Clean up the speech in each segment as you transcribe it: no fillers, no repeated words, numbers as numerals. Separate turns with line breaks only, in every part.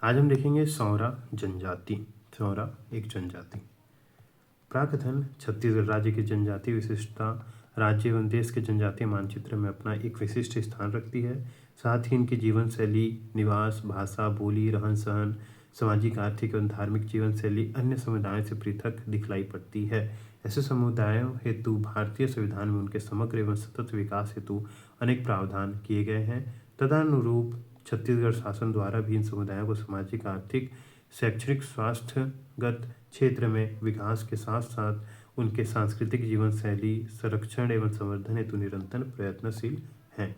आज हम देखेंगे सौरा जनजाति। सौरा एक जनजाति। प्राकथन छत्तीसगढ़ राज्य की जनजातीय विशिष्टता राज्य एवं देश के जनजातीय मानचित्र में अपना एक विशिष्ट स्थान रखती है। साथ ही इनकी जीवन शैली, निवास, भाषा, बोली, रहन सहन, सामाजिक, आर्थिक एवं धार्मिक जीवन शैली अन्य समुदायों से पृथक दिखलाई पड़ती है। ऐसे समुदायों हेतु भारतीय संविधान में उनके समग्र एवं सतत विकास हेतु अनेक प्रावधान किए गए हैं। तदनुरूप छत्तीसगढ़ शासन द्वारा भी इन समुदायों को सामाजिक, आर्थिक, शैक्षणिक, स्वास्थ्यगत क्षेत्र में विकास के साथ साथ उनके सांस्कृतिक जीवन शैली संरक्षण एवं संवर्धन हेतु निरंतर प्रयत्नशील हैं।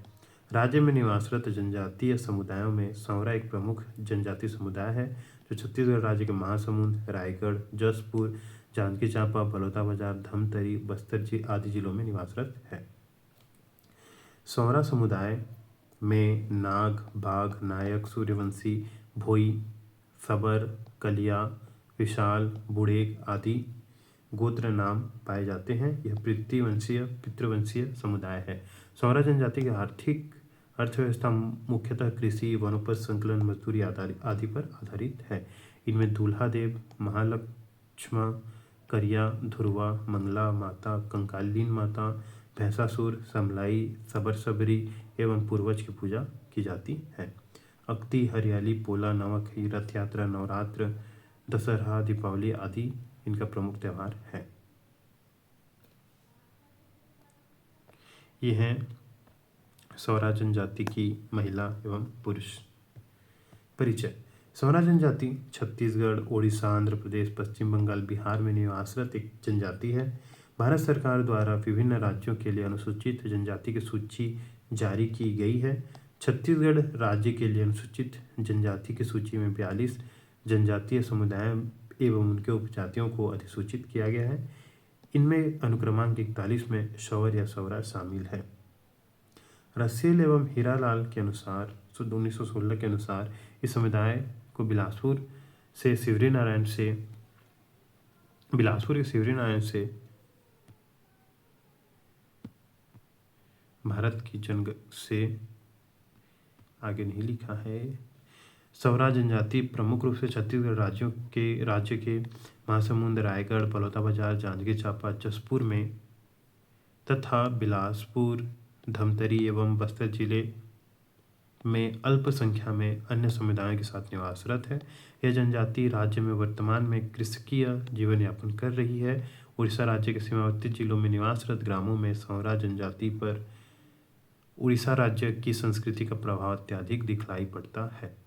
राज्य में निवासरत जनजातीय समुदायों में सौरा एक प्रमुख जनजातीय समुदाय है जो छत्तीसगढ़ राज्य के महासमुंद, रायगढ़, जशपुर, जांजगीर चांपा, बलौदाबाजार, धमतरी, बस्तर आदि जिलों में निवासरत है। सौरा समुदाय में नाग, बाघ, नायक, सूर्यवंशी, भोई, सबर, कलिया, विशाल, बुड़ेक आदि गोत्र नाम पाए जाते हैं। यह पितृवंशीय समुदाय है। सौरा जनजाति की आर्थिक अर्थव्यवस्था मुख्यतः कृषि, वनोपज संकलन, मजदूरी आदि पर आधारित है। इनमें दूल्हा देव, महालक्ष्मा, करिया, ध्रुवा, मंगला माता, कंकालीन माता, भैंसासुर, समलाई, सबर एवं पूर्वज की पूजा की जाती है। अक्ति, हरियाली, पोला, नवाखाई, रथ यात्रा, नवरात्र, दशहरा, दीपावली आदि इनका प्रमुख त्यौहार है। ये हैं सौरा जनजाति की महिला एवं पुरुष। परिचय। सौरा जनजाति छत्तीसगढ़, ओडिशा, आंध्र प्रदेश, पश्चिम बंगाल, बिहार में निवासरत एक जनजाति है। भारत सरकार द्वारा विभिन्न राज्यों के लिए अनुसूचित जनजाति की सूची जारी की गई है। छत्तीसगढ़ राज्य के लिए अनुसूचित जनजाति की सूची में 42 जनजातीय समुदाय एवं उनके उपजातियों को अधिसूचित किया गया है। इनमें अनुक्रमांक 41 में शौर या सौरा शामिल है। रसेल एवं हीरालाल के अनुसार 1916 के अनुसार इस समुदाय को बिलासपुर के शिवरी नारायण से भारत की जंग से आगे नहीं लिखा है। सौरा जनजाति प्रमुख रूप से छत्तीसगढ़ राज्य के महासमुंद, रायगढ़, बलौदाबाजार, जांजगीर चांपा, जशपुर में तथा बिलासपुर, धमतरी एवं बस्तर जिले में अल्प संख्या में अन्य समुदायों के साथ निवासरत है। यह जनजाति राज्य में वर्तमान में कृषकीय जीवन यापन कर रही है। उड़ीसा राज्य के सीमावर्ती जिलों में निवासरत ग्रामों में सौरा जनजाति पर उड़ीसा राज्य की संस्कृति का प्रभाव अत्यधिक दिखलाई पड़ता है।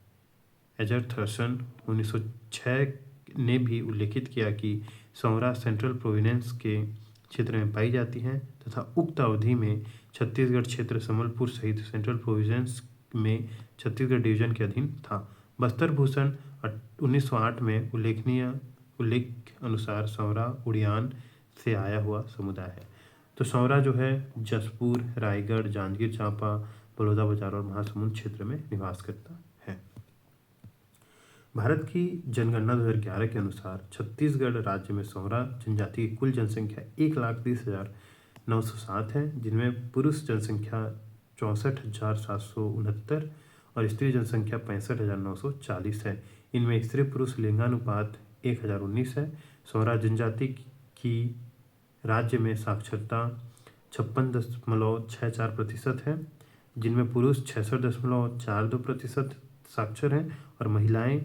एजरथसन 1906 ने भी उल्लेखित किया कि सौरा सेंट्रल प्रोविंस के क्षेत्र में पाई जाती हैं तथा उक्त अवधि में छत्तीसगढ़ क्षेत्र संबलपुर सहित सेंट्रल प्रोविंस में छत्तीसगढ़ डिवीजन के अधीन था। बस्तर भूषण 1908 में उल्लेख अनुसार सौरा उड़ियान से आया हुआ समुदाय है। तो सौरा जो है जशपुर, रायगढ़, जांजगीर चांपा, बलौदाबाजार और महासमुंद क्षेत्र में निवास करता है। भारत की जनगणना 2011 के अनुसार छत्तीसगढ़ राज्य में सौरा जनजाति की कुल जनसंख्या 1,30,907 है, जिनमें पुरुष जनसंख्या 64,769 और स्त्री जनसंख्या 65,940 है। इनमें स्त्री पुरुष लिंगानुपात 1,019 है। सौरा जनजाति की राज्य में साक्षरता 56.64% है, जिनमें पुरुष 66.42% साक्षर हैं और महिलाएं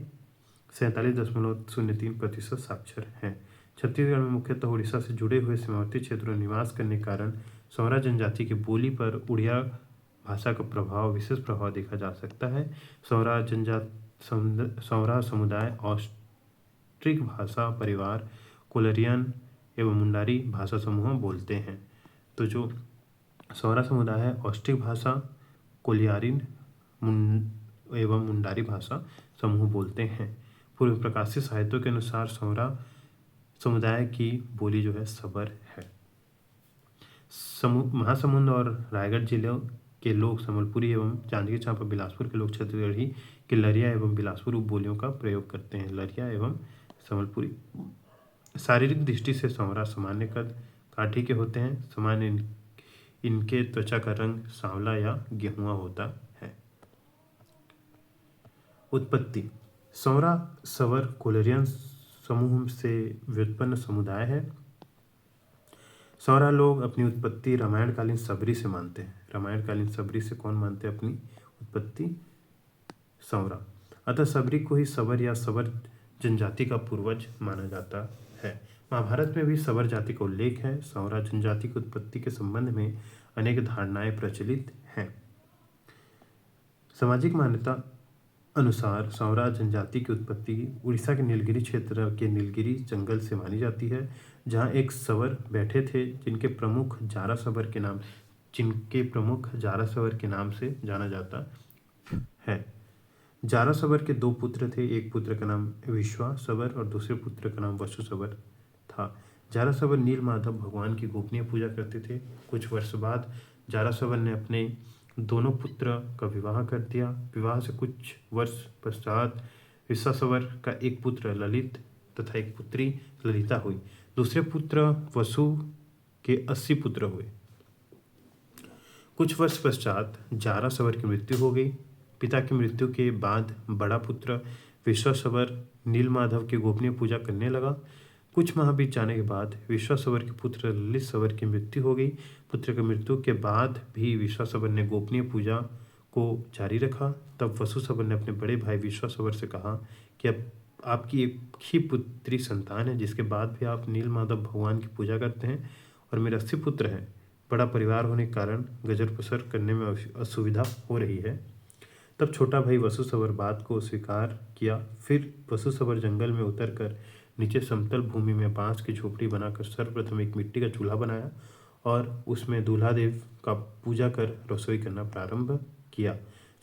47.03% साक्षर हैं। छत्तीसगढ़ में मुख्यतः उड़ीसा से जुड़े हुए सीमावर्ती क्षेत्रों में निवास करने के कारण सौरा जनजाति की बोली पर उड़िया भाषा का विशेष प्रभाव देखा जा सकता है। सौरा समुदाय ऑस्ट्रिक भाषा परिवार, कोलरियन एवं मुंडारी भाषा समूह बोलते हैं। तो जो सौरा समुदाय है ऑस्ट्रिक भाषा, कोलियारिन एवं मुंडारी भाषा समूह बोलते हैं। पूर्व प्रकाशित साहित्यों के अनुसार सौरा समुदाय की बोली जो है सबर है। महासमुंद और रायगढ़ जिलों के लोग संबलपुरी एवं जांजगीर चांपा, बिलासपुर के लोग छत्तीसगढ़ी के लरिया एवं बिलासपुर उपबोलियों का प्रयोग करते हैं। लरिया एवं संबलपुरी। शारीरिक दृष्टि से सौरा सामान्य कद काठी के होते हैं। सामान्य इनके त्वचा का रंग सांवला या गेहुआ होता है। उत्पत्ति। सौरा सवर कोलेरियन समूह से व्युत्पन्न समुदाय है। सौरा लोग अपनी उत्पत्ति रामायणकालीन सबरी से मानते हैं। रामायणकालीन सबरी से कौन मानते हैं अपनी उत्पत्ति? सौरा। अतः सबरी को ही सवर या सवर जनजाति का पूर्वज माना जाता है। महाभारत में भी सवर जाति का उल्लेख है। सौरा जनजाति की उत्पत्ति के संबंध में अनेक धारणाएं प्रचलित हैं। सामाजिक मान्यता अनुसार सौरा जनजाति की उत्पत्ति उड़ीसा के नीलगिरी क्षेत्र के नीलगिरी जंगल से मानी जाती है, जहां एक सवर बैठे थे जिनके प्रमुख जारा सवर के नाम से जाना जाता है। जारा सवर के दो पुत्र थे। एक पुत्र का नाम विश्वा सवर और दूसरे पुत्र का नाम वसु सवर था। जारा सवर नील माधव भगवान की गोपनीय पूजा करते थे। कुछ वर्ष बाद जारा सवर ने अपने दोनों पुत्र का विवाह कर दिया। विवाह से कुछ वर्ष पश्चात विश्वा सवर का एक पुत्र ललित तथा एक पुत्री ललिता हुई। दूसरे पुत्र वसु के 80 पुत्र हुए। कुछ वर्ष पश्चात जारा सवर की मृत्यु हो गई। पिता की मृत्यु के बाद बड़ा पुत्र विश्वा सवर नीलमाधव की गोपनीय पूजा करने लगा। कुछ माह बीत जाने के बाद विश्वा सवर के पुत्र ललित सवर की मृत्यु हो गई। पुत्र की मृत्यु के बाद भी विश्वा सवर ने गोपनीय पूजा को जारी रखा। तब वसु सवर ने अपने बड़े भाई विश्वा सवर से कहा कि अब आपकी एक ही पुत्री संतान है, जिसके बाद भी आप नीलमाधव भगवान की पूजा करते हैं, और मेरे 80 पुत्र हैं। बड़ा परिवार होने के कारण गुजर बसर करने में असुविधा हो रही है। तब छोटा भाई वसु सवर बात को स्वीकार किया। फिर वसु सवर जंगल में उतरकर नीचे समतल भूमि में बांस की झोपड़ी बनाकर सर्वप्रथम एक मिट्टी का चूल्हा बनाया और उसमें दूल्हा देव का पूजा कर रसोई करना प्रारंभ किया।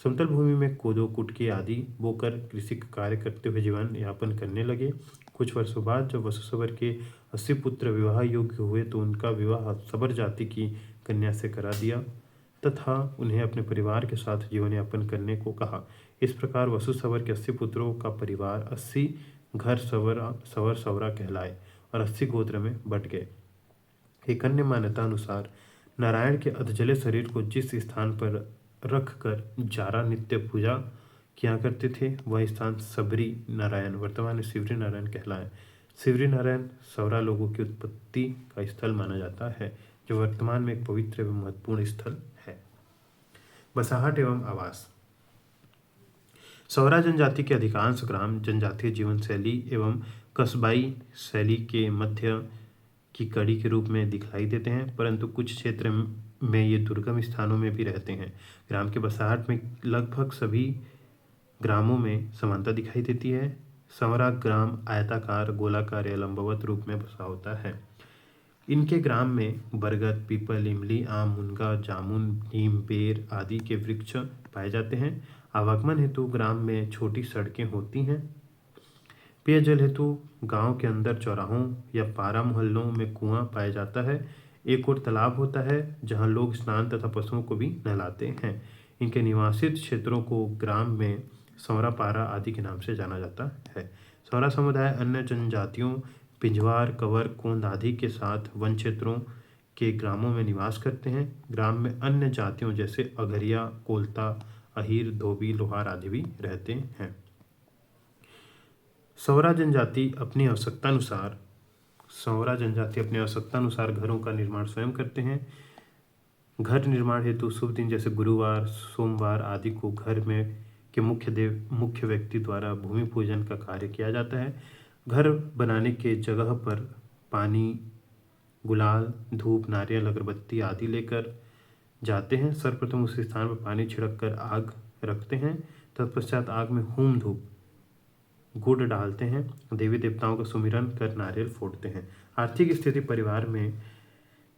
समतल भूमि में कोदो कुटकी आदि बोकर कृषि का कार्य करते हुए जीवन यापन करने लगे। कुछ वर्षों बाद जब वसु सवर के 80 पुत्र विवाह योग्य हुए तो उनका विवाह सवर जाति की कन्या से करा दिया तथा उन्हें अपने परिवार के साथ जीवन यापन करने को कहा। इस प्रकार वसु सवर के 80 पुत्रों का परिवार 80 घर सवर सवरा कहलाए और 80 गोत्र में बट गए। एक अन्य मान्यता अनुसार नारायण के अधजले शरीर को जिस स्थान पर रखकर जारा नित्य पूजा किया करते थे वह स्थान सबरी नारायण, वर्तमान में सिवरी नारायण कहलाए। सिवरी नारायण सौरा लोगों की उत्पत्ति का स्थल माना जाता है, जो वर्तमान में एक पवित्र एवं महत्वपूर्ण स्थल है। बसाहट एवं आवास। सौरा जनजाति के अधिकांश ग्राम जनजातीय जीवन शैली एवं कस्बाई शैली के मध्य की कड़ी के रूप में दिखलाई देते हैं, परंतु कुछ क्षेत्र में ये दुर्गम स्थानों में भी रहते हैं। ग्राम के बसाहट में लगभग सभी ग्रामों में समानता दिखाई देती है। सौरा ग्राम आयताकार, गोलाकार या लंबवत रूप में बसा होता है। इनके ग्राम में बरगद, पीपल, इमली, आम, मुनगा, जामुन, नीम, बेर आदि के वृक्ष पाए जाते हैं। आवागमन हेतु ग्राम में छोटी सड़कें होती हैं। पेयजल हेतु गांव के अंदर चौराहों या पारा मोहल्लों में कुआं पाया जाता है। एक और तालाब होता है जहां लोग स्नान तथा पशुओं को भी नहलाते हैं। इनके निवासित क्षेत्रों को ग्राम में सौरा पारा आदि के नाम से जाना जाता है। सौरा समुदाय अन्य जनजातियों पिंजवार, कवर, कोंद आदि के साथ वन क्षेत्रों के ग्रामों में निवास करते हैं। ग्राम में अन्य जातियों जैसे अघरिया, कोलता, अहीर, धोबी, लोहार आदि भी रहते हैं। सौरा जनजाति अपनी आवश्यकता अनुसार घरों का निर्माण स्वयं करते हैं। घर निर्माण हेतु शुभ दिन जैसे गुरुवार, सोमवार आदि को घर में के मुख्य व्यक्ति द्वारा भूमि पूजन का कार्य किया जाता है। घर बनाने के जगह पर पानी, गुलाल, धूप, नारियल, अगरबत्ती आदि लेकर जाते हैं। सर्वप्रथम उस स्थान पर पानी छिड़क कर आग रखते हैं। तत्पश्चात आग में होम धूप गुड़ डालते हैं। देवी देवताओं का सुमिरन कर नारियल फोड़ते हैं। आर्थिक स्थिति परिवार में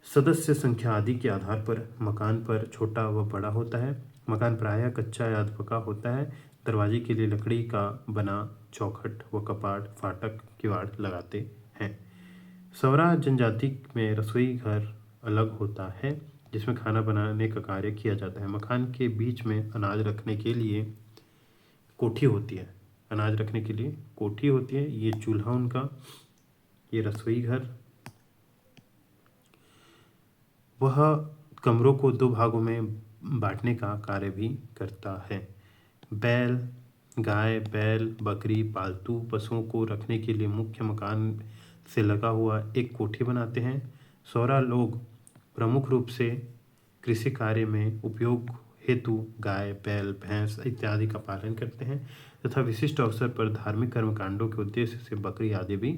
सदस्य संख्या आदि के आधार पर मकान पर छोटा व बड़ा होता है। मकान प्रायः कच्चा या अधपका होता है। दरवाजे के लिए लकड़ी का बना चौखट व कपाट, फाटक, किवाड़ लगाते हैं। सौरा जनजाति में रसोई घर अलग होता है जिसमें खाना बनाने का कार्य किया जाता है। मकान के बीच में अनाज रखने के लिए कोठी होती है। ये चूल्हा उनका, ये रसोई घर। वह कमरों को 2 भागों में बांटने का कार्य भी करता है। बैल गाय, बैल, बकरी, पालतू पशुओं को रखने के लिए मुख्य मकान से लगा हुआ एक कोठी बनाते हैं। सौरा लोग प्रमुख रूप से कृषि कार्य में उपयोग हेतु गाय, बैल, भैंस इत्यादि का पालन करते हैं तथा विशिष्ट अवसर पर धार्मिक कर्मकांडों के उद्देश्य से बकरी आदि भी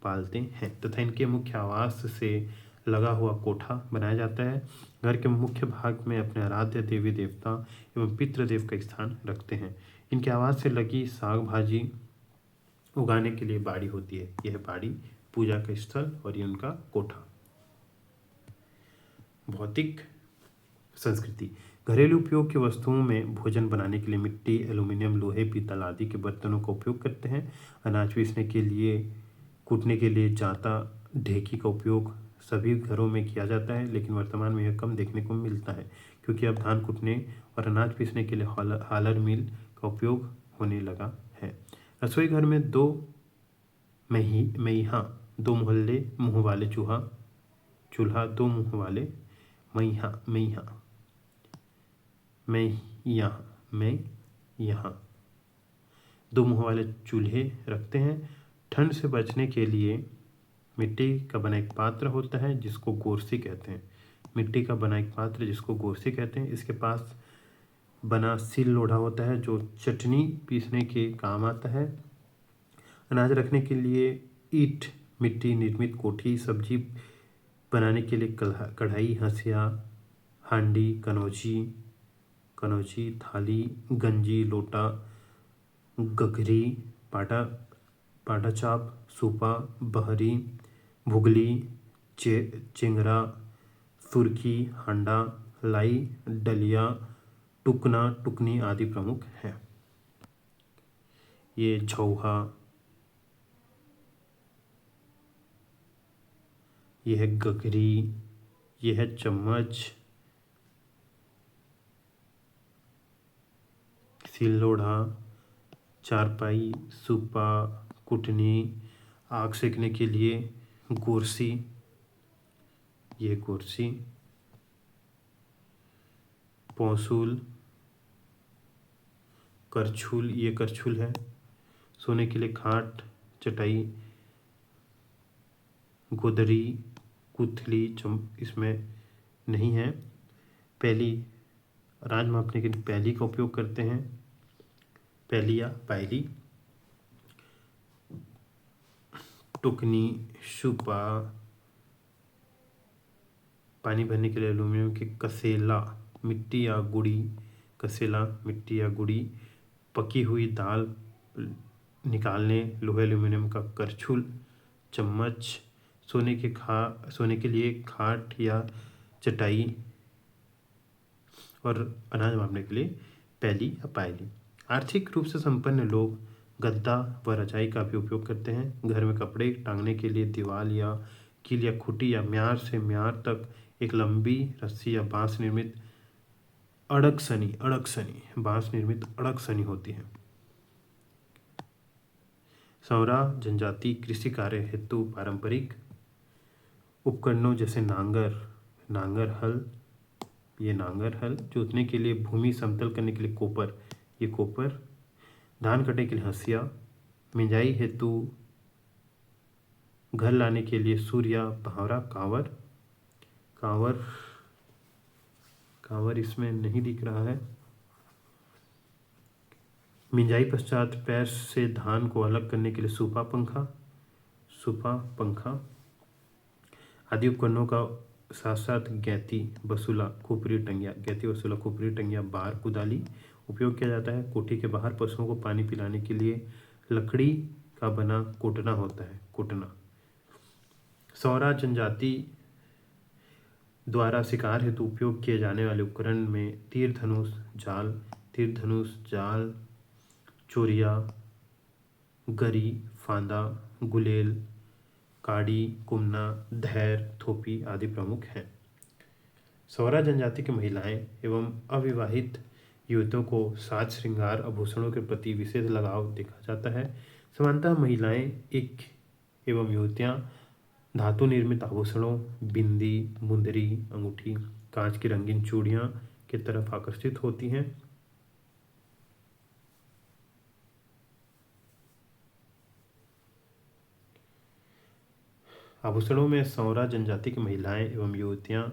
पालते हैं तथा इनके मुख्य आवास से लगा हुआ कोठा बनाया जाता है। घर के मुख्य भाग में अपने आराध्य देवी देवता एवं पितृदेव का स्थान रखते हैं। इनके आवास से लगी साग भाजी उगाने के लिए बाड़ी होती है। यह बाड़ी पूजा का स्थल और ये उनका कोठा। भौतिक संस्कृति। घरेलू उपयोग की वस्तुओं में भोजन बनाने के लिए मिट्टी, एल्यूमीनियम, लोहे, पीतल आदि के बर्तनों का उपयोग करते हैं। अनाज पीसने के लिए, कूटने के लिए जांता, ढेकी का उपयोग सभी घरों में किया जाता है, लेकिन वर्तमान में यह कम देखने को मिलता है क्योंकि अब धान कूटने और अनाज पीसने के लिए हालर मिल का उपयोग होने लगा है। रसोई घर में दो मईहा, दो मुँह वाले चूल्हा, दो मुँह वाले मईहा दो मुँह वाले चूल्हे रखते हैं। ठंड से बचने के लिए मिट्टी का बना एक पात्र होता है जिसको गोरसी कहते हैं। इसके पास बना सिल लोढ़ा होता है जो चटनी पीसने के काम आता है। अनाज रखने के लिए ईंट मिट्टी निर्मित कोठी, सब्जी बनाने के लिए कढ़ाई, हंसिया, हांडी, कनौजी, थाली, गंजी, लोटा, गघरी, पाटा चाप, सूपा, बहरी, भुगली, चेंगरा, सुरखी, हांडा, लाई, डलिया, टुकना, टुकनी आदि प्रमुख हैं। ये झौहा, यह है गघरी, यह है चम्मच, सिल्लोढ़ा, चारपाई, सूपा, कुटनी, आग सेकने के लिए गोरसी, यह गोरसी, पौंसूल, करछुल, ये करछुल है, सोने के लिए खाट, चटाई, गोदरी, कुथली, इसमें नहीं है। पैली, अनाज मापने के लिए पैली का उपयोग करते हैं, पैली या पैली। टुकनी, शुपा, पानी भरने के लिए एल्यूमीनियम की कसेला, मिट्टी या गुड़ी, पकी हुई दाल निकालने लोहे एल्यूमीनियम का करछुल, चम्मच, सोने के लिए खाट या चटाई और अनाज मापने के लिए पैली या पायली। आर्थिक रूप से संपन्न लोग गद्दा व रजाई का भी उपयोग करते हैं। घर में कपड़े टांगने के लिए दीवार या कील या खुटी या म्यार से म्यार तक एक लंबी रस्सी या बांस निर्मित अड़गसनी होती है। सौरा जनजाति कृषि कार्य हेतु पारंपरिक उपकरणों जैसे नांगर हल, जोतने के लिए भूमि समतल करने के लिए कोपर, धान कटने के लिए हंसिया, मिंजाई हेतु घर लाने के लिए सूर्या, पहावरा, कांवर इसमें नहीं दिख रहा है। मिंजाई पश्चात पैर से धान को अलग करने के लिए सूपा पंखा आदि उपकरणों का साथ साथ गैती वसूला खुपरी टंगिया, बार, कुदाली उपयोग किया जाता है। कोठी के बाहर पशुओं को पानी पिलाने के लिए लकड़ी का बना कोटना होता है। सौरा जनजाति द्वारा शिकार हेतु उपयोग किए जाने वाले उपकरण में तीर धनुष जाल, चोरिया, गरी, फांदा, गुलेल, काड़ी, कुमना, धैर, थोपी आदि प्रमुख हैं। सौरा जनजाति की महिलाएं एवं अविवाहित युवतियों को साज श्रृंगार आभूषणों के प्रति विशेष लगाव देखा जाता है। सामान्यतः महिलाएं एवं युवतियां धातु निर्मित आभूषणों, बिंदी, मुंदरी, अंगूठी, कांच की रंगीन चूड़ियां की तरफ आकर्षित होती हैं। आभूषणों में सौरा जनजाति की महिलाएं एवं युवतियां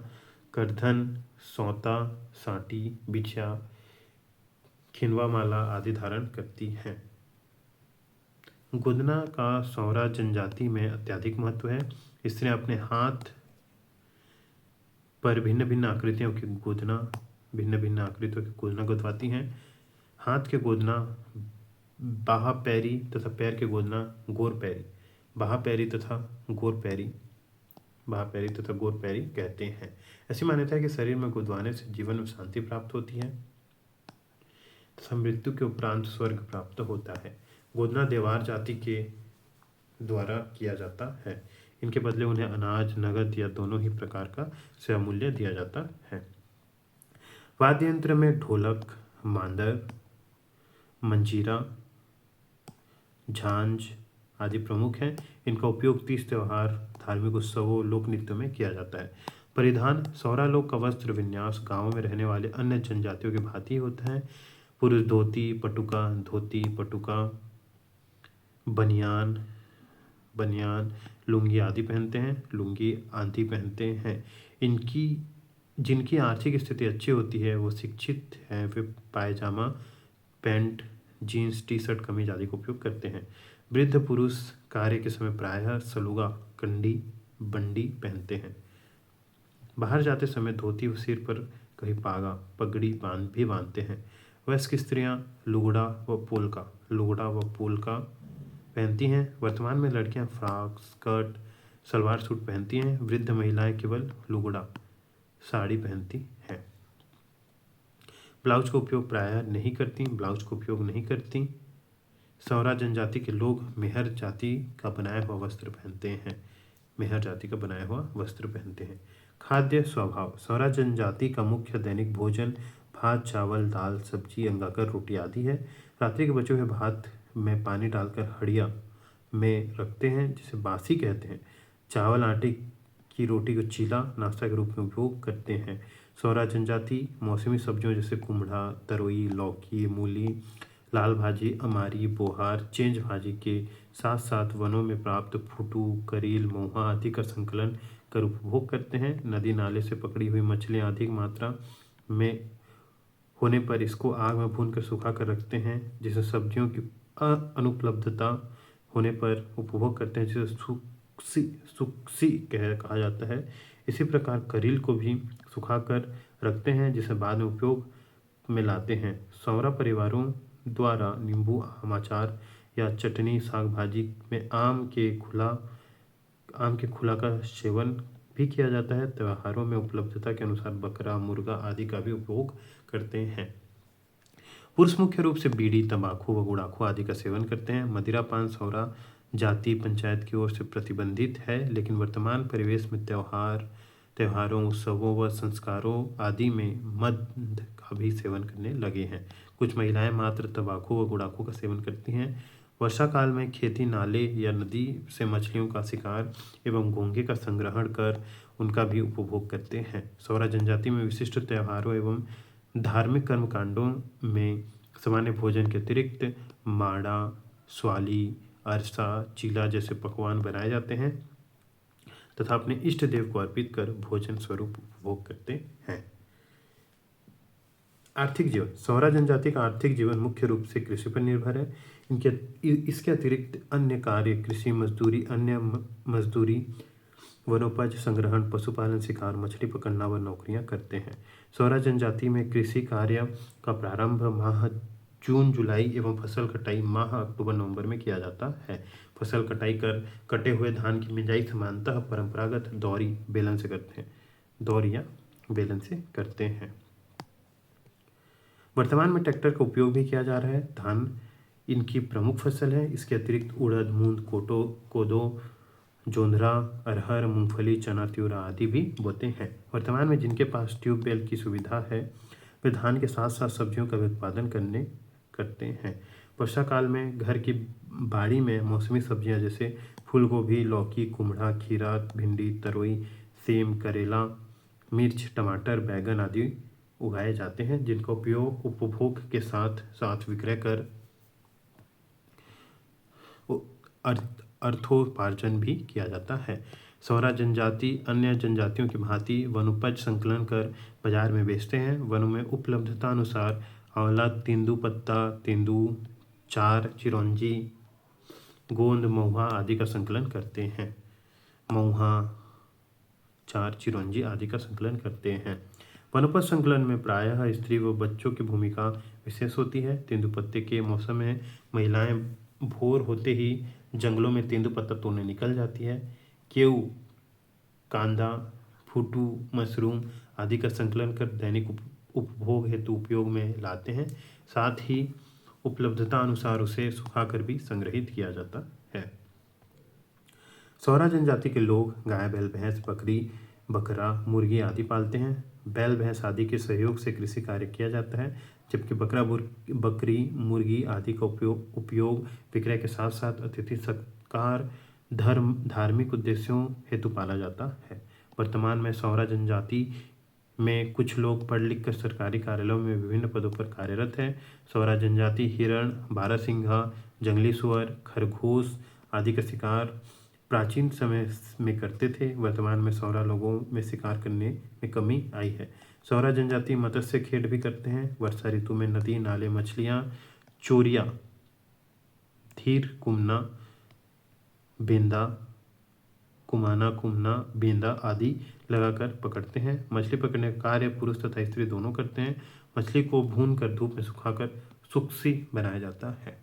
करधन, सौता, साटी, बिछिया, खिनवा माला आदि धारण करती हैं। गोदना का सौरा जनजाति में अत्यधिक महत्व है। स्त्रियां अपने हाथ पर भिन्न भिन्न आकृतियों के गोदना गुथवाती हैं। हाथ के गोदना बाहा पैरी तथा पैर के गोदना गोर पैरी, बाहा पैरी तथा गोर पैरी कहते हैं। ऐसी मान्यता है कि शरीर में गोदवाने से जीवन में शांति प्राप्त होती है तथा मृत्यु के उपरांत स्वर्ग प्राप्त होता है। गोदना देवार जाति के द्वारा किया जाता है। इनके बदले उन्हें अनाज, नगद या दोनों ही प्रकार का सेवा मूल्य दिया जाता है। वाद्य यंत्र में ढोलक, मांदर, मंजीरा, झांझ आदि प्रमुख हैं। इनका उपयोग तीज त्योहार, धार्मिक उत्सवों, लोक नृत्यों में किया जाता है। परिधान: सौरा लोग का वस्त्र विन्यास गांवों में रहने वाले अन्य जनजातियों की भांति होता है। पुरुष धोती, पटुका, बनियान, लुंगी आदि पहनते हैं। जिनकी आर्थिक स्थिति अच्छी होती है, वो शिक्षित हैं, वे पायजामा, पैंट, जीन्स, टी शर्ट, कमीज आदि का उपयोग करते हैं। वृद्ध पुरुष कार्य के समय प्रायः सलूगा, कंडी, बंडी पहनते हैं। बाहर जाते समय धोती व सिर पर कहीं पगड़ी भी बांधते हैं। वयस्क स्त्रियां लुगड़ा व पोलका पहनती हैं। वर्तमान में लड़कियां फ्रॉक, स्कर्ट, सलवार सूट पहनती हैं। वृद्ध महिलाएं केवल लुगड़ा, साड़ी पहनती हैं। ब्लाउज का उपयोग नहीं करती। सौरा जनजाति के लोग मेहर जाति का बनाया हुआ वस्त्र पहनते हैं। खाद्य स्वभाव: सौरा जनजाति का मुख्य दैनिक भोजन भात, चावल, दाल, सब्जी, अंगाकर, रोटी आदि है। रात्रि के बचे हुए भात में पानी डालकर हड़िया में रखते हैं, जिसे बासी कहते हैं। चावल, आटे की रोटी को चीला नाश्ता के रूप में उपयोग करते हैं। सौरा जनजाति मौसमी सब्जियों जैसे कुम्हड़ा, तरोई, लौकी, मूली, लाल भाजी, अमारी, बोहार, चेंज भाजी के साथ साथ वनों में प्राप्त फुटू, करील, मोहा आदि का संकलन कर उपभोग करते हैं। नदी नाले से पकड़ी हुई मछलियाँ अधिक मात्रा में होने पर इसको आग में भूनकर सुखा कर रखते हैं, जिसे सब्जियों की अनुपलब्धता होने पर उपभोग करते हैं, जिसे सुक्सी कहा जाता है। इसी प्रकार करील को भी सुखा कर रखते हैं, जिसे बाद में उपयोग में लाते हैं। सौरा परिवारों द्वारा नींबू, आम अचार या चटनी, साग भाजी में आम के खुला का सेवन भी किया जाता है। त्योहारों में उपलब्धता के अनुसार बकरा, मुर्गा आदि का भी उपभोग करते हैं। पुरुष मुख्य रूप से बीड़ी, तंबाकू व गुड़ाखू आदि का सेवन करते हैं। मदिरा पान सौरा जाति पंचायत की ओर से प्रतिबंधित है, लेकिन वर्तमान परिवेश में त्योहारों, उत्सवों व संस्कारों आदि में मद का भी सेवन करने लगे हैं। कुछ महिलाएं मात्र तंबाकू व गुड़ाखू का सेवन करती हैं। वर्षा काल में खेती, नाले या नदी से मछलियों का शिकार एवं घोंघे का संग्रहण कर उनका भी उपभोग करते हैं। सौरा जनजाति में विशिष्ट त्योहारों एवं धार्मिक कर्मकांडों में सामान्य भोजन के अतिरिक्त माड़ा, स्वाली, अरसा, चीला जैसे पकवान बनाए जाते हैं तथा अपने इष्ट देव को अर्पित कर भोजन स्वरूप उपभोग करते हैं। आर्थिक जीवन: सौरा जनजाति का आर्थिक जीवन मुख्य रूप से कृषि पर निर्भर है। इसके अतिरिक्त अन्य कार्य कृषि, मजदूरी, वनोपज संग्रहण, पशुपालन, शिकार, मछली पकड़ना व नौकरियां करते हैं। सौरा जनजाति में कृषि कार्य का प्रारंभ माह जून जुलाई एवं फसल कटाई माह अक्टूबर नवंबर में किया जाता है। फसल कटाई कर कटे हुए धान की मिंजाई सामान्यतः परंपरागत दौरी या बेलन से करते हैं। वर्तमान में ट्रैक्टर का उपयोग भी किया जा रहा है। धान इनकी प्रमुख फसल है। इसके अतिरिक्त उड़द, मूंग, कोदो, जोंधरा, अरहर, मूंगफली, चना, तिउरा आदि भी बोते हैं। वर्तमान में जिनके पास ट्यूबवेल की सुविधा है, वे धान के साथ साथ सब्जियों का भी उत्पादन करते हैं। वर्षा काल में घर की बाड़ी में मौसमी सब्जियां जैसे फूलगोभी, लौकी, कुम्हड़ा, खीरा, भिंडी, तरोई, सेम, करेला, मिर्च, टमाटर, बैगन आदि उगाए जाते हैं, जिनका उपयोग उपभोग के साथ साथ विक्रय कर अर्थोपार्जन भी किया जाता है। सौरा जनजाति अन्य जनजातियों की भांति वनोपज संकलन कर बाजार में बेचते हैं। वनों में उपलब्धता अनुसार आंवला, तेंदुपत्ता, तेंदू, चार, चिरौंजी, गोंद, महुआ आदि का संकलन करते हैं। महुआ, चार, चिरौंजी आदि का संकलन करते हैं। वनोपज संकलन में प्रायः स्त्री व बच्चों की भूमिका विशेष होती है। तेंदुपत्ते के मौसम में महिलाएं भोर होते ही जंगलों में तेंदुपत्ता तोड़ने निकल जाती है। केऊ, कांदा, फूटू, मशरूम आदि का संकलन कर दैनिक उपभोग हेतु उपयोग में लाते हैं। साथ ही उपलब्धता अनुसार उसे सुखाकर भी संग्रहित किया जाता है। सौरा जनजाति के लोग गाय, बैल, भैंस, बकरी, बकरा, मुर्गी आदि पालते हैं। बैल, भैंस आदि के सहयोग से कृषि कार्य किया जाता है, जबकि बकरी, मुर्गी आदि का उपयोग विक्रय के साथ साथ अतिथि सत्कार, धार्मिक उद्देश्यों हेतु पाला जाता है। वर्तमान में सौरा जनजाति में कुछ लोग पढ़ लिख कर सरकारी कार्यालयों में विभिन्न पदों पर कार्यरत है। सौरा जनजाति हिरण, बारहसिंघा, जंगली सुअर, खरगोश आदि का शिकार प्राचीन समय में करते थे। वर्तमान में सौरा लोगों में शिकार करने में कमी आई है। सौरा जनजाति मत्स्य खेत भी करते हैं। वर्षा ऋतु में नदी, नाले मछलियाँ, चोरिया, धीर, कुमना, बेंदा, कुमना, बेंदा आदि लगाकर पकड़ते हैं। मछली पकड़ने का कार्य पुरुष तथा स्त्री दोनों करते हैं। मछली को भून कर धूप में सुखाकर सुक्सी बनाया जाता है।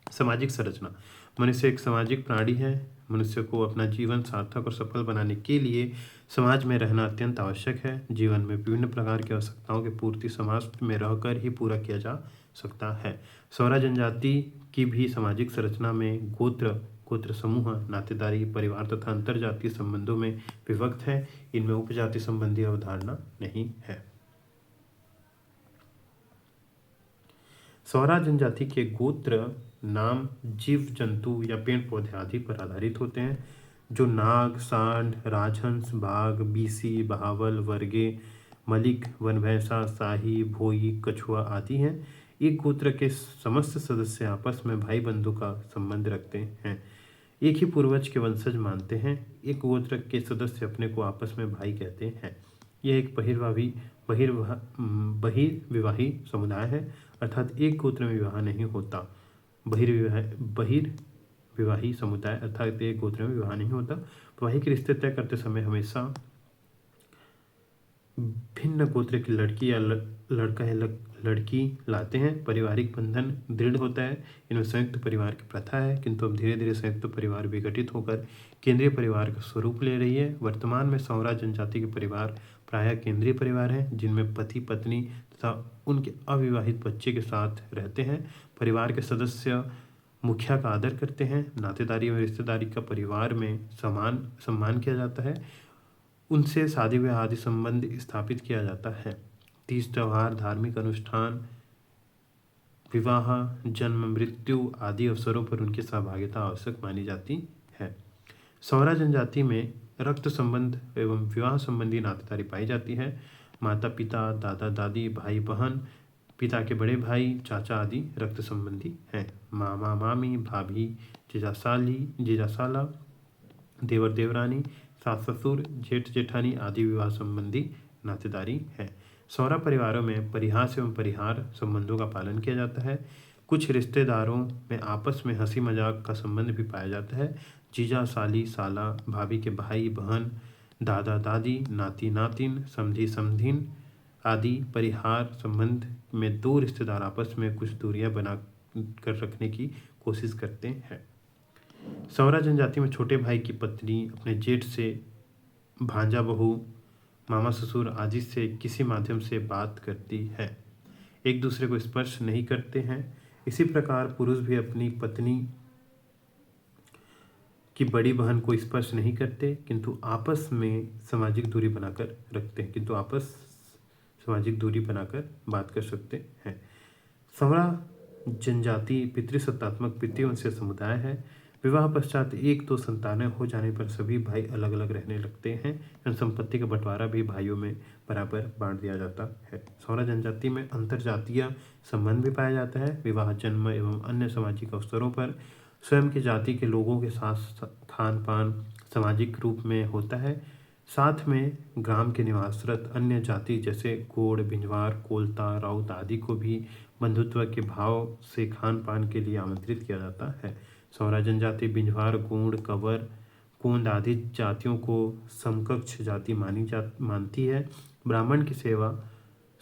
सामाजिक संरचना। मनुष्य एक सामाजिक प्राणी है। मनुष्य को अपना जीवन सार्थक और सफल बनाने के लिए समाज में रहना अत्यंत आवश्यक है। जीवन में विभिन्न प्रकार की आवश्यकताओं की पूर्ति समाज में रहकर ही पूरा किया जा सकता है। सौरा जनजाति की भी सामाजिक संरचना में गोत्र समूह, नातेदारी, परिवार तथा अंतरजातीय संबंधों में विभक्त है। इनमें उपजाति संबंधी अवधारणा नहीं है। सौरा जनजाति के गोत्र नाम जीव जंतु या पेड़ पौधे आदि पर आधारित होते हैं, जो नाग, सांड, राजहंस, बाघ, बीसी, बहावल, वर्गे, मलिक, वनभैंसा, शाही, भोई, कछुआ आदि हैं। एक गोत्र के समस्त सदस्य आपस में भाई बंधु का संबंध रखते हैं, एक ही पूर्वज के वंशज मानते हैं। एक गोत्र के सदस्य अपने को आपस में भाई कहते हैं। यह एक बहिर्विवाही समुदाय है, अर्थात एक गोत्र में विवाह नहीं होता। बहिर्विवाही समुदाय अर्थात एक गोत्र में विवाह नहीं होता। वैवाहिक रिश्ते तय करते समय हमेशा भिन्न गोत्र की लड़की या लड़का या लड़की लाते हैं। पारिवारिक बंधन दृढ़ होता है। इनमें संयुक्त परिवार की प्रथा है, किंतु अब धीरे धीरे संयुक्त परिवार विघटित होकर केंद्रीय परिवार का स्वरूप ले रही है। वर्तमान में सौरा जनजाति के परिवार प्रायः केंद्रीय परिवार हैं, जिनमें पति, पत्नी तथा उनके अविवाहित बच्चे के साथ रहते हैं। परिवार के सदस्य मुखिया का आदर करते हैं। नातेदारी और रिश्तेदारी का परिवार में सम्मान किया जाता है। उनसे शादी विवाह आदि संबंध स्थापित किया जाता है। तीज त्योहार, धार्मिक अनुष्ठान, विवाह, जन्म, मृत्यु आदि अवसरों पर उनकी सहभागिता आवश्यक मानी जाती है। सौरा जनजाति में रक्त संबंध एवं विवाह संबंधी नातेदारी पाई जाती है। माता पिता, दादा दादी, भाई बहन, पिता के बड़े भाई, चाचा आदि रक्त संबंधी हैं। मामा मामी, भाभी, जीजा साला, देवर देवरानी, सास ससुर, जेठ जेठानी आदि विवाह संबंधी नातेदारी है। सौरा परिवारों में परिहास एवं परिहार संबंधों का पालन किया जाता है। कुछ रिश्तेदारों में आपस में हंसी मजाक का संबंध भी पाया जाता है। जीजा, साली, साला, भाभी के भाई बहन, दादा दादी, नाती नातिन, समधी समधिन आदि परिहार संबंध में दो रिश्तेदार आपस में कुछ दूरियां बना कर रखने की कोशिश करते हैं। सौरा जनजाति में छोटे भाई की पत्नी अपने जेठ से, भांजा बहू, मामा ससुर आदि से किसी माध्यम से बात करती है। एक दूसरे को स्पर्श नहीं करते हैं। इसी प्रकार पुरुष भी अपनी पत्नी की बड़ी बहन को स्पर्श नहीं करते, किंतु आपस सामाजिक दूरी बनाकर बात कर सकते हैं। सौरा जनजाति पितृसत्तात्मक पितृवंशीय समुदाय है। विवाह पश्चात एक दो संतानें हो जाने पर सभी भाई अलग अलग रहने लगते हैं। संपत्ति का बंटवारा भी भाइयों में बराबर बांट दिया जाता है। सौरा जनजाति में अंतरजातीय संबंध भी पाया जाता है। विवाह, जन्म एवं अन्य सामाजिक अवसरों पर स्वयं की जाति के लोगों के साथ खान पान, सामाजिक रूप में होता है। साथ में ग्राम के निवासरत अन्य जाति जैसे गोड़, बिंजवार, कोलता, राउत आदि को भी बंधुत्व के भाव से खान पान के लिए आमंत्रित किया जाता है। सौरा जनजाति बिंजवार, गोंड, कंवर, कोंद आदि जातियों को समकक्ष जाति मानती है। ब्राह्मण की सेवा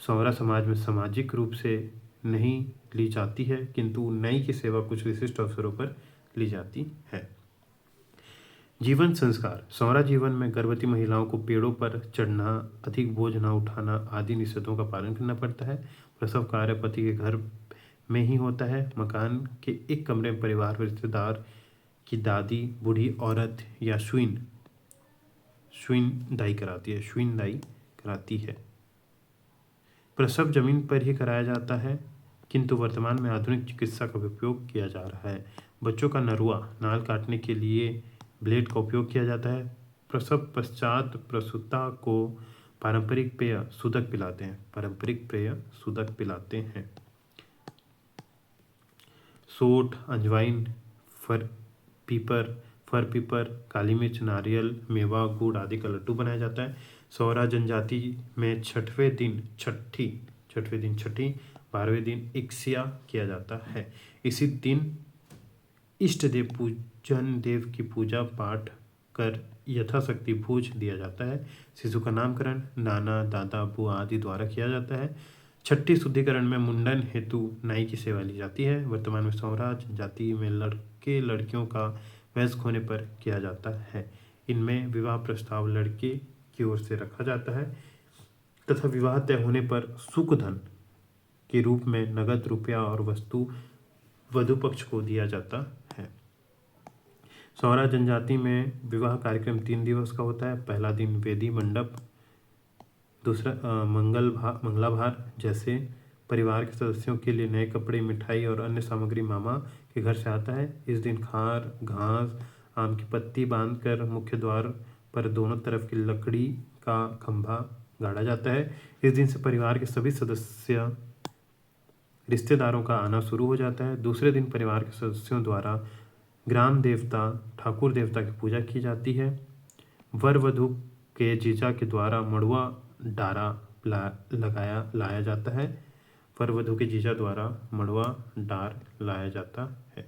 सौरा समाज में सामाजिक रूप से नहीं ली जाती है, किंतु नई की सेवा कुछ विशिष्ट अवसरों पर ली जाती है। जीवन संस्कार। सौरा जीवन में गर्भवती महिलाओं को पेड़ों पर चढ़ना, अधिक बोझ न उठाना आदि निषेधों का पालन करना पड़ता है। प्रसव कार्य पति के घर में ही होता है। मकान के एक कमरे में परिवार व रिश्तेदार की दादी, बूढ़ी औरत या शुइन दाई कराती है। प्रसव जमीन पर ही कराया जाता है, किंतु वर्तमान में आधुनिक चिकित्सा का उपयोग किया जा रहा है। बच्चों का नरुआ, नाल काटने के लिए ब्लेड का उपयोग किया जाता है। प्रसव पश्चात प्रसूता को पारंपरिक पेय सुदक पिलाते हैं। सोंठ, अजवाइन, फर पीपर, काली मिर्च, नारियल, मेवा, गुड़ आदि का लड्डू बनाया जाता है। सौरा जनजाति में छठवें दिन छठी, 12वें दिन इक्सिया किया जाता है। इसी दिन इष्ट देव पूजन, देव की पूजा पाठ कर यथाशक्ति भोज दिया जाता है। शिशु का नामकरण नाना, दादा, बुआ आदि द्वारा किया जाता है। छठी शुद्धिकरण में मुंडन हेतु नाई की सेवा ली जाती है। वर्तमान में सौरा जनजाति में लड़के लड़कियों का वयस्क होने पर किया जाता है। इनमें विवाह प्रस्ताव लड़के की ओर से रखा जाता है तथा विवाह तय होने पर सुकधन के रूप में नगद रुपया और वस्तु वधु पक्ष को दिया जाता है। सौरा जनजाति में विवाह कार्यक्रम 3 दिवस का होता है। पहला दिन वेदी मंडप, दूसरा मंगलाभार, जैसे परिवार के सदस्यों के लिए नए कपड़े, मिठाई और अन्य सामग्री मामा के घर से आता है। इस दिन खार, घास, आम की पत्ती बांधकर मुख्य द्वार पर दोनों तरफ की लकड़ी का खंभा गाड़ा जाता है। इस दिन से परिवार के सभी सदस्य रिश्तेदारों का आना शुरू हो जाता है। दूसरे दिन परिवार के सदस्यों द्वारा ग्राम देवता, ठाकुर देवता की पूजा की जाती है। वर वधु के जीजा के द्वारा मड़ुआ डारा लाया जाता है। वर वधु के जीजा द्वारा मड़ुआ डार लाया जाता है।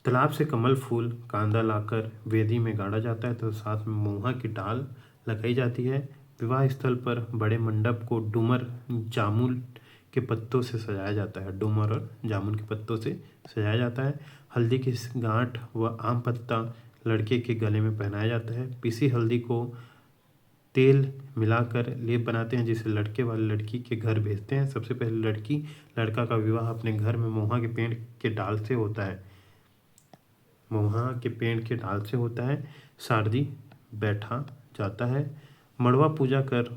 तालाब से कमल फूल, कांदा लाकर वेदी में गाड़ा जाता है तो साथ में मोहा की डाल लगाई जाती है। विवाह स्थल पर बड़े मंडप को डूमर जामुन के पत्तों से सजाया जाता है। डूमर और जामुन के पत्तों से सजाया जाता है। हल्दी की गांठ व आम पत्ता लड़के के गले में पहनाया जाता है। पीसी हल्दी को तेल मिलाकर लेप बनाते हैं, जिसे लड़के वाले लड़की के घर भेजते हैं। सबसे पहले लड़की लड़का का विवाह अपने घर में मोहा के पेड़ के डाल से होता है। शारदी बैठा जाता है। मड़वा पूजा कर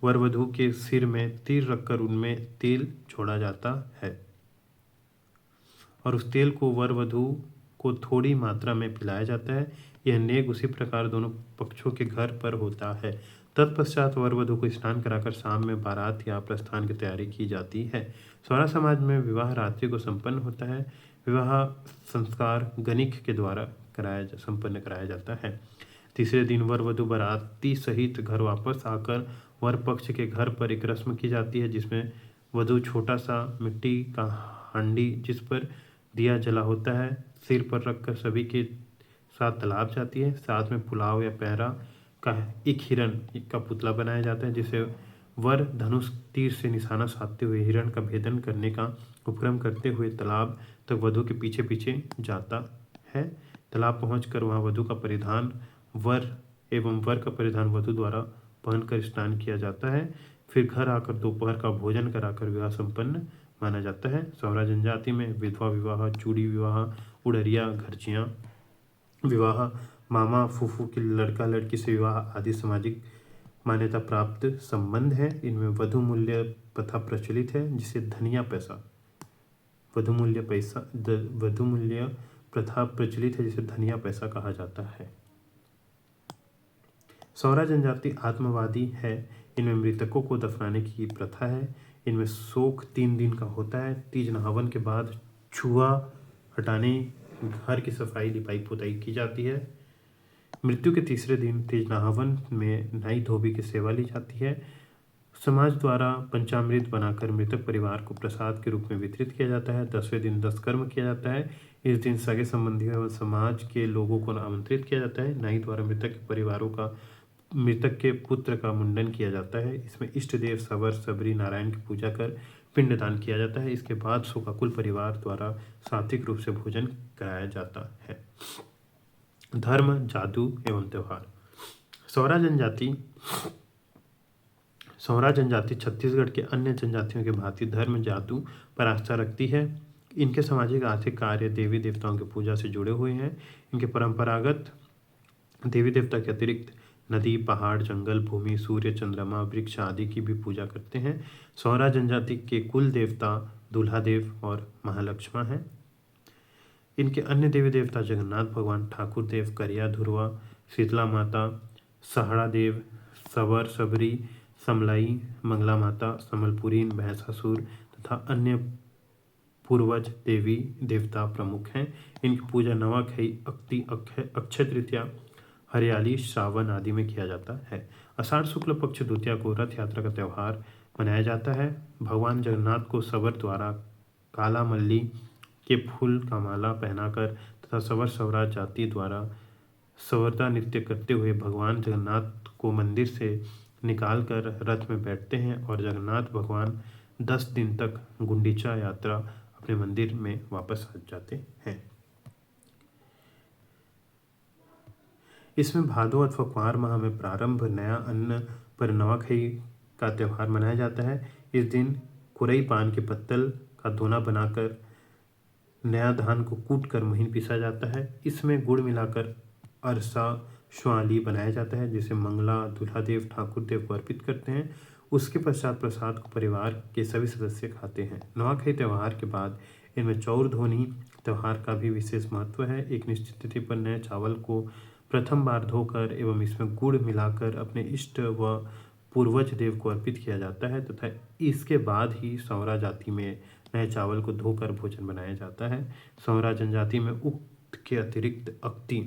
वर वधु के सिर में तीर रखकर उनमें तेल छोड़ा जाता है और उस तेल को वर वधु को थोड़ी मात्रा में पिलाया जाता है। यह नेग उसी प्रकार दोनों पक्षों के घर पर होता है। तत्पश्चात वर वधु को स्नान कराकर शाम में बारात या प्रस्थान की तैयारी की जाती है। सौरा समाज में विवाह रात्रि को संपन्न होता है। विवाह संस्कार गणिक के द्वारा संपन्न कराया जाता है। तीसरे दिन वर वधु बाराती सहित घर वापस आकर वर पक्ष के घर पर एक रस्म की जाती है, जिसमें वधु छोटा सा मिट्टी का हांडी जिस पर दिया जला होता है सिर पर रखकर सभी के साथ तालाब जाती है। साथ में पुलाव या पैरा का एक हिरण का पुतला बनाया जाता है, जिसे वर धनुष तीर से निशाना साधते हुए हिरण का भेदन करने का उपक्रम करते हुए तालाब तक वधु के पीछे पीछे जाता है। तालाब पहुंचकर वहां वधु का परिधान वर का परिधान वधु द्वारा पहनकर स्नान किया जाता है। फिर घर आकर दोपहर का भोजन कराकर विवाह संपन्न माना जाता है। सौरा जनजाति में विधवा विवाह, चूड़ी विवाह, उड़रिया, घरचियाँ विवाह, मामा फूफू के लड़का लड़की से विवाह आदि सामाजिक मान्यता प्राप्त संबंध है। इनमें वधु मूल्य प्रथा प्रचलित है, जिसे धनिया पैसा कहा जाता है। सौरा जनजाति आत्मवादी है। इनमें मृतकों को दफनाने की प्रथा है। इनमें शोक 3 दिन का होता है। तीज नहावन के बाद छुआ हटाने घर की सफाई लिपाई पुताई की जाती है। मृत्यु के तीसरे दिन तिजनाहवन में नई धोबी की सेवा ली जाती है। समाज द्वारा पंचामृत बनाकर मृतक परिवार को प्रसाद के रूप में वितरित किया जाता है। 10वें दिन 10 कर्म किया जाता है। इस दिन सगे संबंधियों एवं समाज के लोगों को आमंत्रित किया जाता है। नाई द्वारा मृतक के परिवारों का मृतक के पुत्र का मुंडन किया जाता है। इसमें इष्ट देव सवर सबरी नारायण की पूजा कर पिंडदान किया जाता है। इसके बाद शोकाकुल परिवार द्वारा सात्विक रूप से भोजन कराया जाता है। धर्म, जादू एवं त्यौहार। सौरा जनजाति छत्तीसगढ़ के अन्य जनजातियों के भांति धर्म, जादू पर आस्था रखती है। इनके सामाजिक आर्थिक कार्य देवी देवताओं की पूजा से जुड़े हुए हैं। इनके परंपरागत देवी देवता के अतिरिक्त नदी, पहाड़, जंगल, भूमि, सूर्य, चंद्रमा, वृक्ष आदि की भी पूजा करते हैं। सौरा जनजाति के कुल देवता दूल्हा देव और महालक्ष्मा हैं। इनके अन्य देवी देवता जगन्नाथ भगवान, ठाकुर देव, करिया धुरवा, शीतला माता, सहाड़ा देव, सवर सबरी, समलाई, मंगला माता, समलपुरीन, भैंसासुर तथा अन्य पूर्वज देवी देवता प्रमुख हैं। इनकी पूजा नवाखई, अक्ति, अक्षय तृतीया, हरियाली, श्रावण आदि में किया जाता है। आषाढ़ शुक्ल पक्ष द्वितीया को रथ यात्रा का त्यौहार मनाया जाता है। भगवान जगन्नाथ को सवर द्वारा काला मल्ली के फूल का माला पहनाकर तथा सवर सवरा जाति द्वारा सवरदा नृत्य करते हुए भगवान जगन्नाथ को मंदिर से निकालकर रथ में बैठते हैं और जगन्नाथ भगवान 10 दिन तक गुंडीचा यात्रा अपने मंदिर में वापस आ जाते हैं। इसमें भादो अथवा कुंवार माह में प्रारंभ नया अन्न पर नवाखई का त्यौहार मनाया जाता है। इस दिन कुरई पान के पत्तल का दोना बनाकर नया धान को कूट कर महीन पीसा जाता है। इसमें गुड़ मिलाकर अरसा श्वाली बनाया जाता है, जिसे मंगला, दूल्हा देव, ठाकुर देव को अर्पित करते हैं। उसके पश्चात प्रसाद को परिवार के सभी सदस्य खाते हैं। नवाखई त्यौहार के बाद इनमें चौर धोनी त्यौहार का भी विशेष महत्व है। एक निश्चित तिथि पर नए चावल को प्रथम बार धोकर एवं इसमें गुड़ मिलाकर अपने इष्ट व पूर्वज देव को अर्पित किया जाता है तथा इसके बाद ही सौरा जाति में नए चावल को धोकर भोजन बनाया जाता है। सौरा जनजाति में उक्त के अतिरिक्त अक्ति,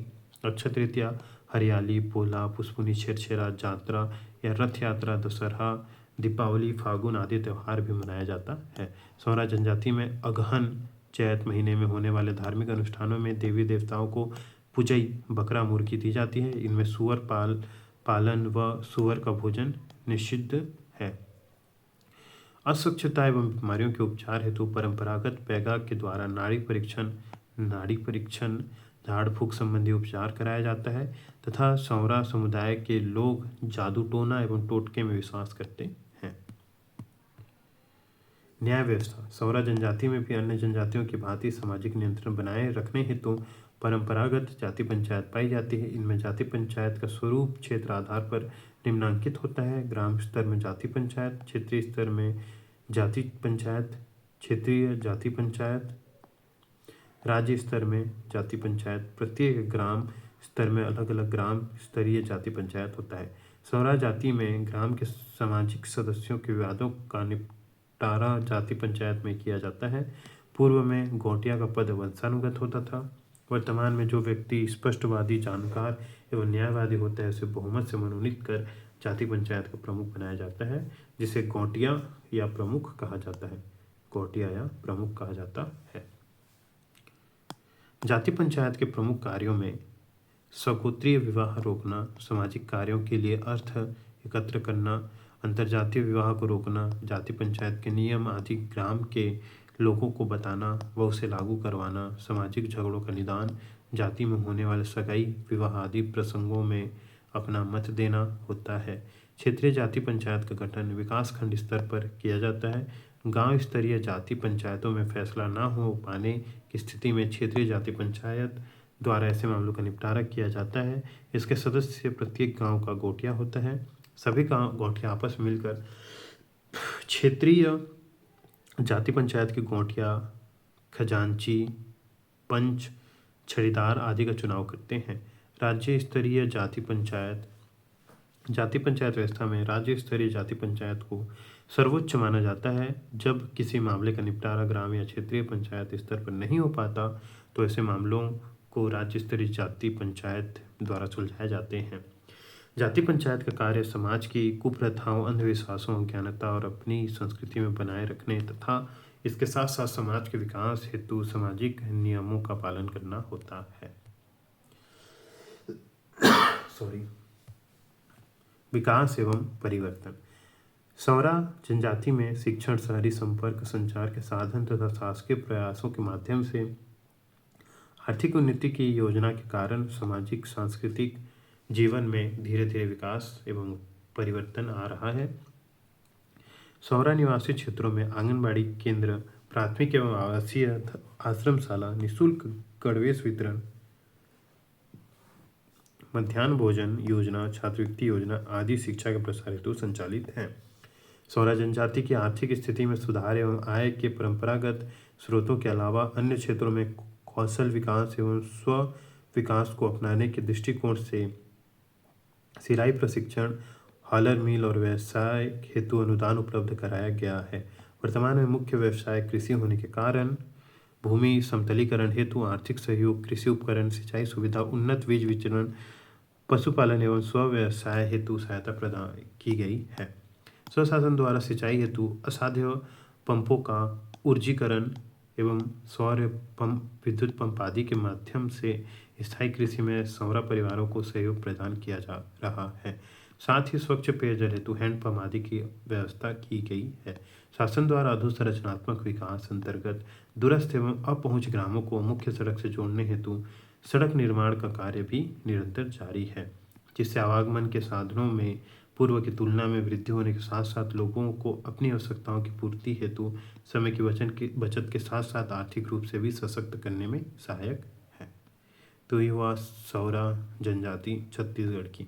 अक्षय तृतीया, हरियाली, पोला, पुष्पुनी, छेरछेरा, जात्रा या रथ यात्रा, दशहरा, दीपावली, फागुन आदि त्यौहार भी मनाया जाता है। सौरा जनजाति में अगहन चैत महीने में होने वाले धार्मिक अनुष्ठानों में देवी देवताओं को पूजई बकरा मुर्गी दी जाती है। इनमें सुअर पालन व सुअर का भोजन निषिद्ध है। अस्वच्छता एवं बीमारियों के उपचार हेतु परंपरागत पैगा के द्वारा नाड़ी परीक्षण, झाड़ फूक संबंधी उपचार कराया जाता है तथा सौरा समुदाय के लोग जादू टोना एवं टोटके में विश्वास करते हैं। न्याय व्यवस्था। सौरा जनजाति में भी अन्य जनजातियों की भांति सामाजिक नियंत्रण बनाए रखने हेतु परंपरागत जाति पंचायत पाई जाती है। इनमें जाति पंचायत का स्वरूप क्षेत्र आधार पर निम्नांकित होता है। ग्राम स्तर में जाति पंचायत, क्षेत्रीय स्तर में जाति पंचायत, क्षेत्रीय जाति पंचायत, राज्य स्तर में जाति पंचायत। प्रत्येक ग्राम स्तर में अलग अलग ग्राम स्तरीय जाति पंचायत होता है। सौरा जाति में ग्राम के सामाजिक सदस्यों के विवादों का निपटारा जाति पंचायत में किया जाता है। पूर्व में गौटिया का पद वंशानुगत होता था। वर्तमान में जो व्यक्ति स्पष्टवादी, जानकार एवं न्यायवादी होता है उसे बहुमत से मनोनीत कर जाति पंचायत का प्रमुख बनाया जाता है, जिसे गौटिया या प्रमुख कहा जाता है। गौटिया या प्रमुख कहा जाता है। जाति पंचायत के प्रमुख कार्यों में सगोत्रीय विवाह रोकना, सामाजिक कार्यों के लिए अर्थ एकत्र करना, अंतरजातीय विवाह को रोकना, जाति पंचायत के नियम आदि ग्राम के लोगों को बताना व उसे लागू करवाना, सामाजिक झगड़ों का निदान, जाति में होने वाले सगाई, विवाह आदि प्रसंगों में अपना मत देना होता है। क्षेत्रीय जाति पंचायत का गठन विकासखंड स्तर पर किया जाता है। गांव स्तरीय जाति पंचायतों में फैसला न हो पाने की स्थिति में क्षेत्रीय जाति पंचायत द्वारा ऐसे मामलों का निपटारा किया जाता है। इसके सदस्य प्रत्येक गांव का गौटिया होता है। सभी गांव गौटिया आपस में मिलकर क्षेत्रीय जाति पंचायत के गौटिया, खजांची, पंच, छड़ीदार आदि का चुनाव करते हैं। राज्य स्तरीय जाति पंचायत व्यवस्था में राज्य स्तरीय जाति पंचायत को सर्वोच्च माना जाता है। जब किसी मामले का निपटारा ग्राम या क्षेत्रीय पंचायत स्तर पर नहीं हो पाता तो ऐसे मामलों को राज्य स्तरीय जाति पंचायत द्वारा सुलझाए जाते हैं। जाति पंचायत का कार्य समाज की कुप्रथाओं, अंधविश्वासों, अज्ञानता और अपनी संस्कृति में बनाए रखने तथा इसके साथ साथ समाज के विकास हेतु सामाजिक नियमों का पालन करना होता है। विकास एवं परिवर्तन। सौरा जनजाति में शिक्षण, शहरी संपर्क, संचार के साधन तथा शासकीय प्रयासों के माध्यम से आर्थिक उन्नति की योजना के कारण सामाजिक सांस्कृतिक जीवन में धीरे धीरे विकास एवं परिवर्तन आ रहा है। सौरा निवासी क्षेत्रों में आंगनबाड़ी केंद्र, प्राथमिक एवं आवासीय आश्रमशाला, निःशुल्क गणवेश वितरण, मध्याह्न भोजन योजना, छात्रवृत्ति योजना आदि शिक्षा के प्रसार हेतु संचालित हैं। सौरा जनजाति की आर्थिक स्थिति में सुधार एवं आय के परंपरागत स्रोतों के अलावा अन्य क्षेत्रों में कौशल विकास एवं स्व विकास को अपनाने के दृष्टिकोण से सिलाई प्रशिक्षण, हॉलर मिल और व्यवसाय हेतु अनुदान उपलब्ध कराया गया है। वर्तमान में मुख्य व्यवसाय कृषि होने के कारण भूमि समतलीकरण हेतु आर्थिक सहयोग, कृषि उपकरण, सिंचाई सुविधा, उन्नत बीज विचरण, पशुपालन एवं स्व व्यवसाय हेतु सहायता प्रदान की गई है। स्वशासन द्वारा सिंचाई हेतु असाध्य पंपों का ऊर्जीकरण एवं सौर पंप, विद्युत पंप आदि के माध्यम से स्थायी कृषि में सौरा परिवारों को सहयोग प्रदान किया जा रहा है। साथ ही स्वच्छ पेयजल हेतु हैंडपंप आदि की व्यवस्था की गई है। शासन द्वारा अधोसंरचनात्मक विकास अंतर्गत दूरस्थ एवं अपहुंच ग्रामों को मुख्य सड़क से जोड़ने हेतु सड़क निर्माण का कार्य भी निरंतर जारी है, जिससे आवागमन के साधनों में पूर्व की तुलना में वृद्धि होने के साथ साथ लोगों को अपनी आवश्यकताओं की पूर्ति हेतु समय की बचत के साथ साथ आर्थिक रूप से भी सशक्त करने में सहायक है। तो ये हुआ सौरा जनजाति छत्तीसगढ़ की।